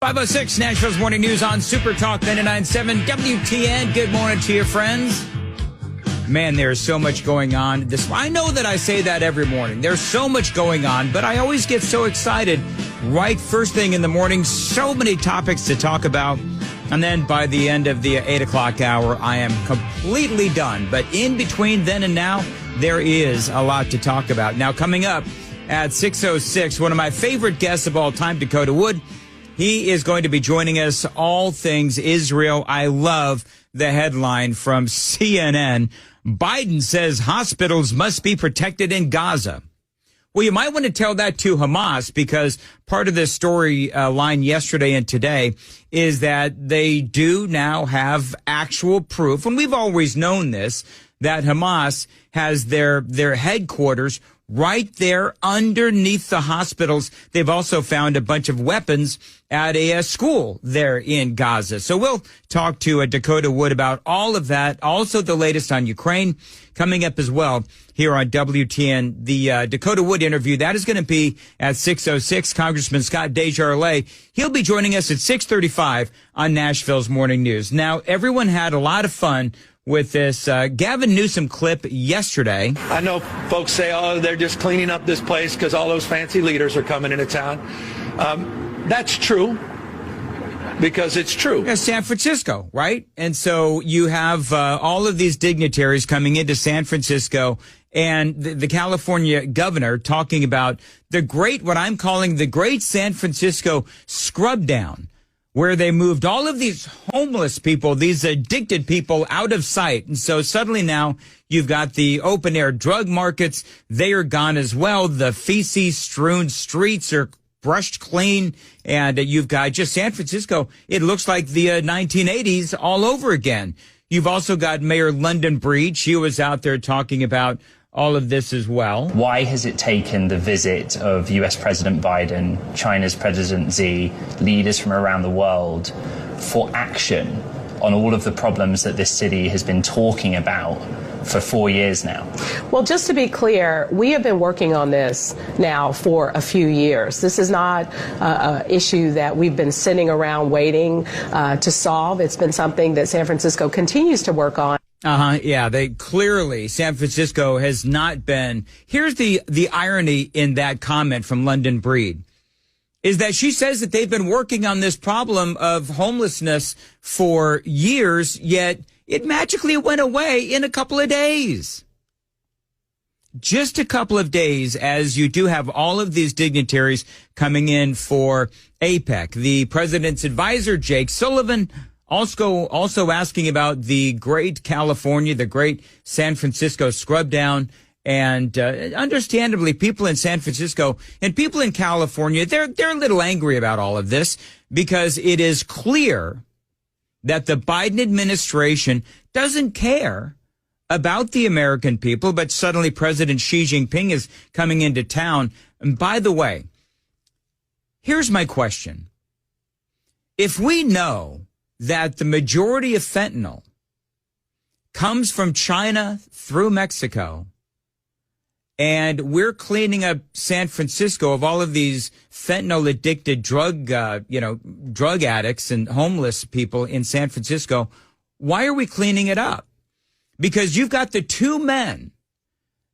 5:06, Nashville's Morning News on Super Talk 99.7 WTN. Good morning to you, friends. Man, there's so much going on. I know that I say that every morning. There's so much going on, but I always get so excited right first thing in the morning. So many topics to talk about. And then by the end of the 8 o'clock hour, I am completely done. But in between then and now, there is a lot to talk about. Now, coming up at 6:06, one of my favorite guests of all time, Dakota Wood. He is going to be joining us, all things Israel. I love the headline from CNN. Biden says hospitals must be protected in Gaza. Well, you might want to tell that to Hamas, because part of this story line yesterday and today is that they do now have actual proof, and we've always known this, that Hamas has their headquarters right there underneath the hospitals. They've also found a bunch of weapons at a school there in Gaza. So we'll talk to Dakota Wood about all of that. Also the latest on Ukraine coming up as well here on WTN. The Dakota Wood interview, that is going to be at 6:06. Congressman Scott Desjardins, he'll be joining us at 6:35 on Nashville's Morning News. Now, everyone had a lot of fun with this Gavin Newsom clip yesterday. I know folks say, oh, they're just cleaning up this place because all those fancy leaders are coming into town. That's true, because it's true. Yeah, San Francisco, right? And so you have all of these dignitaries coming into San Francisco, and the California governor talking about what I'm calling the great San Francisco scrub down, where they moved all of these homeless people, these addicted people, out of sight. And so suddenly now you've got the open air drug markets. They are gone as well. The feces strewn streets are brushed clean. And you've got just San Francisco. It looks like the 1980s all over again. You've also got Mayor London Breed. She was out there talking about all of this as well. Why has it taken the visit of US President Biden, China's President Xi, leaders from around the world for action on all of the problems that this city has been talking about for 4 years now? Well, just to be clear, we have been working on this now for a few years. This is not an issue that we've been sitting around waiting to solve. It's been something that San Francisco continues to work on. Yeah, San Francisco has not been. Here's the irony in that comment from London Breed, is that she says that they've been working on this problem of homelessness for years, yet it magically went away in a couple of days. Just a couple of days, as you do have all of these dignitaries coming in for APEC. The president's advisor, Jake Sullivan, also asking about the great California, the great San Francisco scrub down. And understandably, people in San Francisco and people in California, they're a little angry about all of this, because it is clear that the Biden administration doesn't care about the American people. But suddenly President Xi Jinping is coming into town. And by the way, here's my question. If we know that the majority of fentanyl comes from China through Mexico, and we're cleaning up San Francisco of all of these fentanyl addicted drug addicts and homeless people in San Francisco, why are we cleaning it up? Because you've got the two men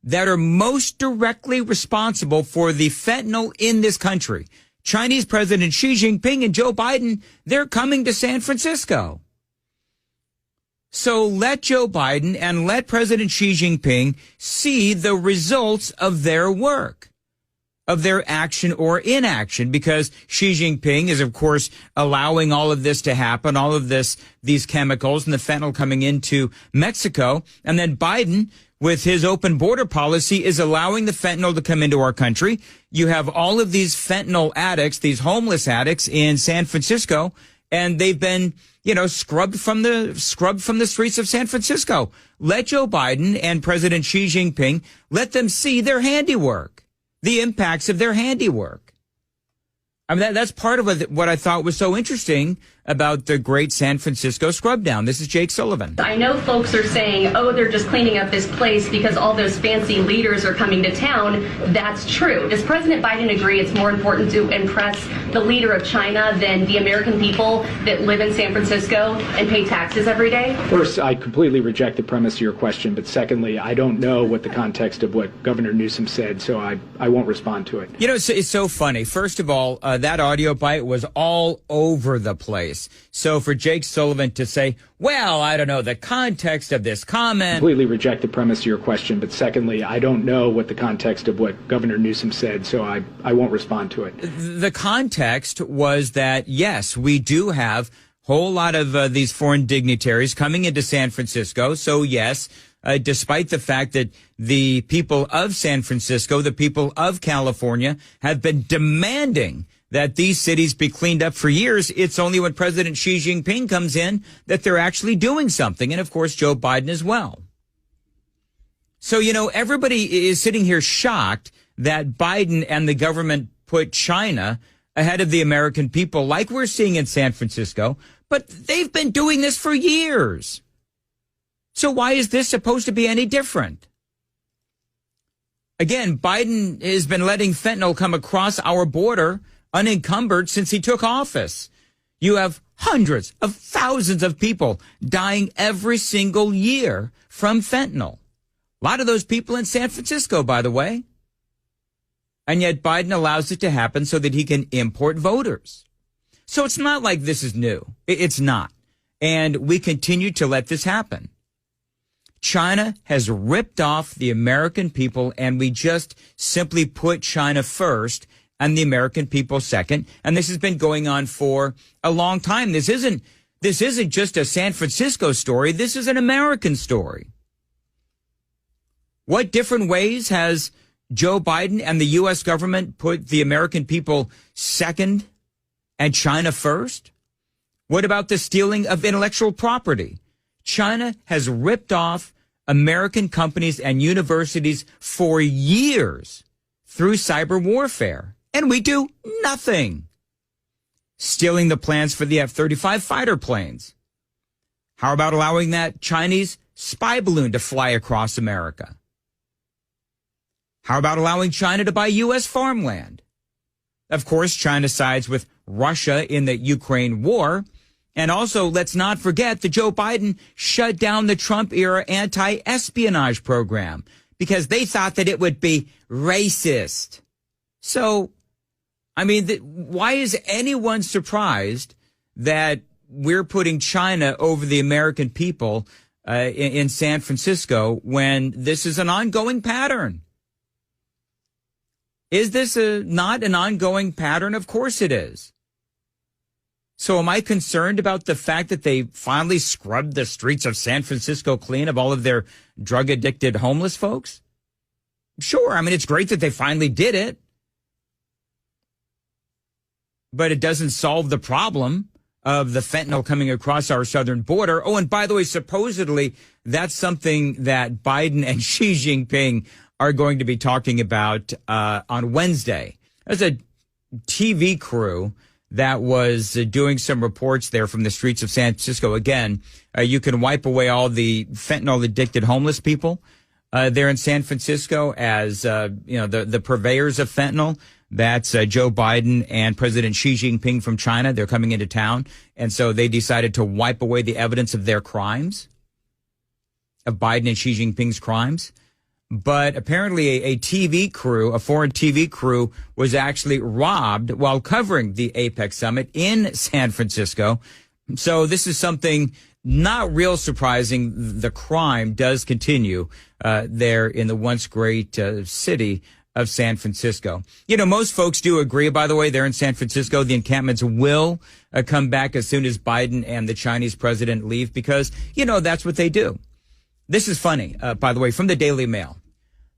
that are most directly responsible for the fentanyl in this country. Chinese President Xi Jinping and Joe Biden, they're coming to San Francisco. So let Joe Biden and let President Xi Jinping see the results of their work, of their action or inaction, because Xi Jinping is, of course, allowing all of this to happen, all of these chemicals and the fentanyl coming into Mexico. And then Biden, with his open border policy, is allowing the fentanyl to come into our country. You have all of these fentanyl addicts, these homeless addicts in San Francisco, and they've been, scrubbed from the streets of San Francisco. Let Joe Biden and President Xi Jinping, let them see their handiwork, the impacts of their handiwork. I mean, that's part of what I thought was so interesting about the great San Francisco scrub down. This is Jake Sullivan. I know folks are saying, oh, they're just cleaning up this place because all those fancy leaders are coming to town. That's true. Does President Biden agree it's more important to impress the leader of China than the American people that live in San Francisco and pay taxes every day? First, I completely reject the premise of your question. But secondly, I don't know what the context of what Governor Newsom said, so I won't respond to it. You know, it's so funny. First of all, that audio bite was all over the place. So for Jake Sullivan to say, well, I don't know the context of this comment. Completely reject the premise of your question. But secondly, I don't know what the context of what Governor Newsom said, so I won't respond to it. The context was that, yes, we do have a whole lot of these foreign dignitaries coming into San Francisco. So, yes, despite the fact that the people of San Francisco, the people of California have been demanding that these cities be cleaned up for years, it's only when President Xi Jinping comes in that they're actually doing something. And, of course, Joe Biden as well. So, you know, everybody is sitting here shocked that Biden and the government put China ahead of the American people like we're seeing in San Francisco. But they've been doing this for years. So why is this supposed to be any different? Again, Biden has been letting fentanyl come across our border unencumbered since he took office. You have hundreds of thousands of people dying every single year from fentanyl. A lot of those people in San Francisco, by the way. And yet Biden allows it to happen so that he can import voters. So it's not like this is new. It's not. And we continue to let this happen. China has ripped off the American people, and we just simply put China first and the American people second. And this has been going on for a long time. This isn't just a San Francisco story. This is an American story. What different ways has Joe Biden and the U.S. government put the American people second and China first? What about the stealing of intellectual property? China has ripped off American companies and universities for years through cyber warfare. And we do nothing. Stealing the plans for the F-35 fighter planes. How about allowing that Chinese spy balloon to fly across America? How about allowing China to buy U.S. farmland? Of course, China sides with Russia in the Ukraine war. And also, let's not forget that Joe Biden shut down the Trump-era anti-espionage program because they thought that it would be racist. So, I mean, why is anyone surprised that we're putting China over the American people in San Francisco when this is an ongoing pattern? Is this not an ongoing pattern? Of course it is. So am I concerned about the fact that they finally scrubbed the streets of San Francisco clean of all of their drug-addicted homeless folks? Sure. I mean, it's great that they finally did it. But it doesn't solve the problem of the fentanyl coming across our southern border. Oh, and by the way, supposedly that's something that Biden and Xi Jinping are going to be talking about on Wednesday. There's a TV crew that was doing some reports there from the streets of San Francisco. Again, you can wipe away all the fentanyl-addicted homeless people there in San Francisco as the purveyors of fentanyl. That's Joe Biden and President Xi Jinping from China. They're coming into town. And so they decided to wipe away the evidence of their crimes, of Biden and Xi Jinping's crimes. But apparently a TV crew, a foreign TV crew, was actually robbed while covering the APEC summit in San Francisco. So this is something not real surprising. The crime does continue there in the once great city of San Francisco. You know, most folks do agree, by the way, there in San Francisco, the encampments will come back as soon as Biden and the Chinese president leave because, you know, that's what they do. This is funny, by the way, from the Daily Mail.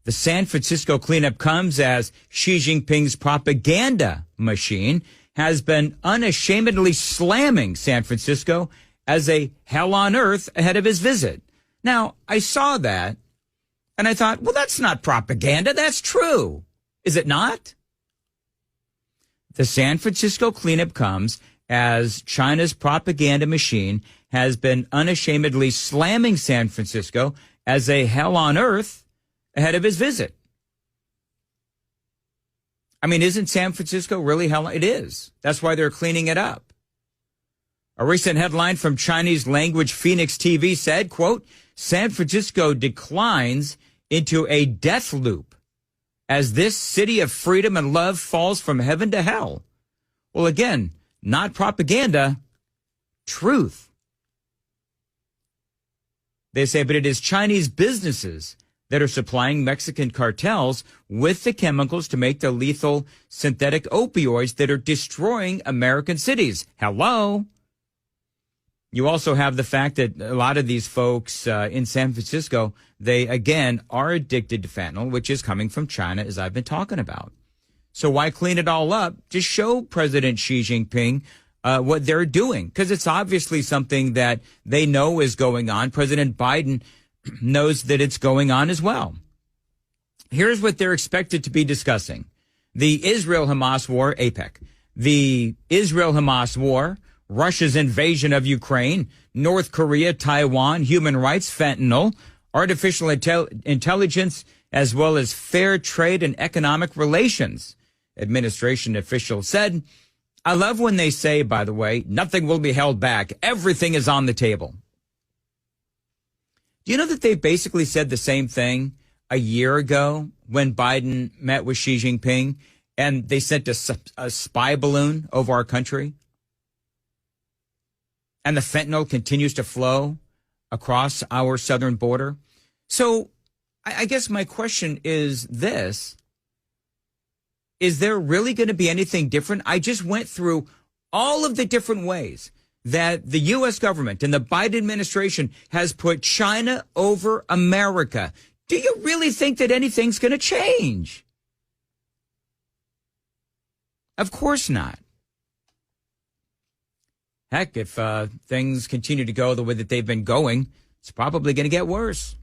The San Francisco cleanup comes as Xi Jinping's propaganda machine has been unashamedly slamming San Francisco as a hell on earth ahead of his visit. Now, I saw that and I thought, well, that's not propaganda. That's true. Is it not? The San Francisco cleanup comes as China's propaganda machine has been unashamedly slamming San Francisco as a hell on earth ahead of his visit. I mean, isn't San Francisco really hell? It is. That's why they're cleaning it up. A recent headline from Chinese language Phoenix TV said, quote, San Francisco declines into a death loop as this city of freedom and love falls from heaven to hell. Well, again, not propaganda, truth. They say, but it is Chinese businesses that are supplying Mexican cartels with the chemicals to make the lethal synthetic opioids that are destroying American cities. Hello? You also have the fact that a lot of these folks in San Francisco, they, again, are addicted to fentanyl, which is coming from China, as I've been talking about. So why clean it all up? Just show President Xi Jinping what they're doing, because it's obviously something that they know is going on. President Biden knows that it's going on as well. Here's what they're expected to be discussing. The Israel-Hamas war, APEC. The Israel-Hamas war, Russia's invasion of Ukraine, North Korea, Taiwan, human rights, fentanyl, artificial intelligence, as well as fair trade and economic relations. Administration officials said, I love when they say, by the way, nothing will be held back. Everything is on the table. Do you know that they basically said the same thing a year ago when Biden met with Xi Jinping and they sent a spy balloon over our country? And the fentanyl continues to flow across our southern border. So I guess my question is this. Is there really going to be anything different? I just went through all of the different ways that the U.S. government and the Biden administration has put China over America. Do you really think that anything's going to change? Of course not. Heck, if things continue to go the way that they've been going, it's probably going to get worse.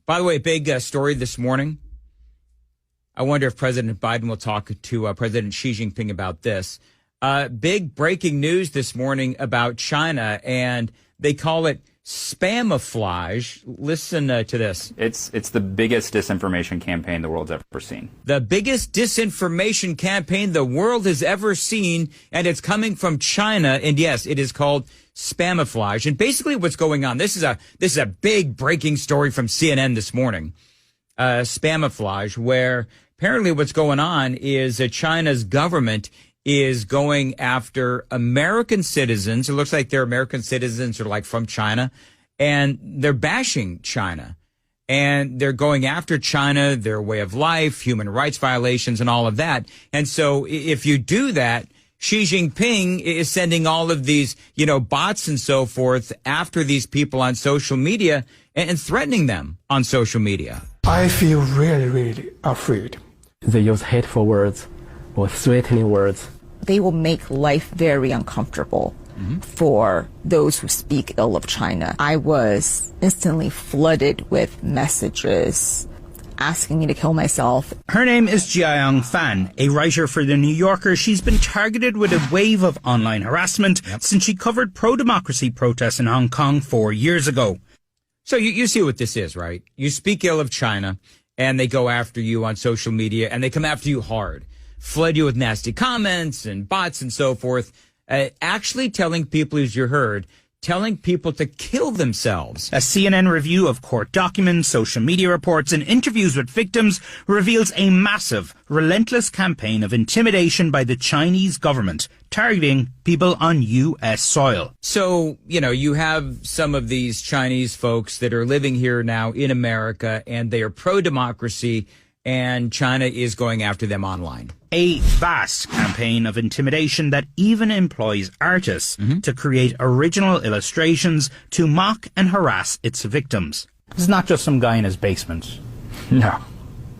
By the way, big story this morning. I wonder if President Biden will talk to President Xi Jinping about this. Big breaking news this morning about China, and they call it spamiflage. Listen to this. It's the biggest disinformation campaign the world's ever seen. The biggest disinformation campaign the world has ever seen, and it's coming from China. And yes, it is called spamiflage. And basically what's going on, this is a big breaking story from CNN this morning. Spamiflage, where apparently what's going on is that China's government is going after American citizens. It looks like they're American citizens who are like from China, and they're bashing China. And they're going after China, their way of life, human rights violations, and all of that. And so if you do that, Xi Jinping is sending all of these, bots and so forth after these people on social media and threatening them on social media. I feel really, really afraid. They use hateful words or threatening words. They will make life very uncomfortable for those who speak ill of China. I was instantly flooded with messages asking me to kill myself. Her name is Jiayang Fan, a writer for The New Yorker. She's been targeted with a wave of online harassment since she covered pro-democracy protests in Hong Kong 4 years ago. So you see what this is, right? You speak ill of China, and they go after you on social media, and they come after you hard. Flood you with nasty comments and bots and so forth, actually telling people, as you heard, telling people to kill themselves. A CNN review of court documents, social media reports, and interviews with victims reveals a massive, relentless campaign of intimidation by the Chinese government, targeting people on U.S. soil. So, you have some of these Chinese folks that are living here now in America, and they are pro-democracy, and China is going after them online. A vast campaign of intimidation that even employs artists to create original illustrations to mock and harass its victims. It's not just some guy in his basement. No.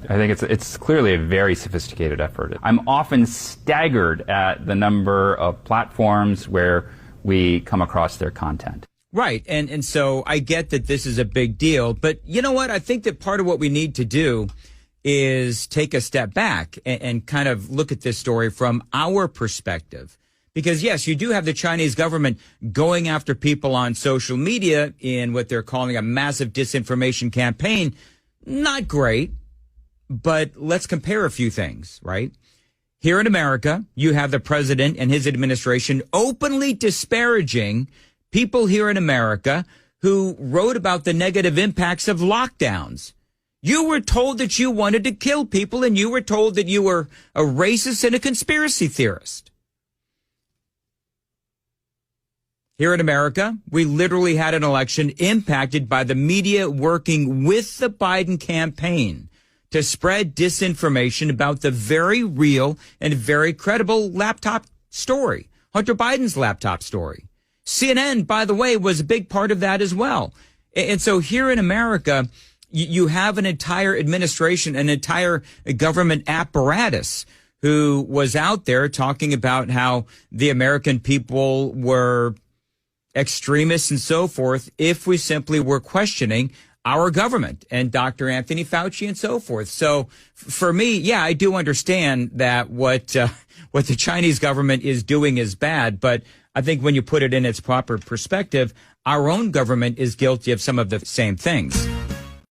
I think it's clearly a very sophisticated effort. I'm often staggered at the number of platforms where we come across their content. Right. And so I get that this is a big deal. But you know what? I think that part of what we need to do is take a step back and kind of look at this story from our perspective. Because, yes, you do have the Chinese government going after people on social media in what they're calling a massive disinformation campaign. Not great, but let's compare a few things, right? Here in America, you have the president and his administration openly disparaging people here in America who wrote about the negative impacts of lockdowns. You were told that you wanted to kill people, and you were told that you were a racist and a conspiracy theorist. Here in America, we literally had an election impacted by the media working with the Biden campaign to spread disinformation about the very real and very credible laptop story, Hunter Biden's laptop story. CNN, by the way, was a big part of that as well. And so here in America, you have an entire administration, an entire government apparatus who was out there talking about how the American people were extremists and so forth if we simply were questioning our government and Dr. Anthony Fauci and so forth. So for me, yeah, I do understand that what the Chinese government is doing is bad, but I think when you put it in its proper perspective, our own government is guilty of some of the same things.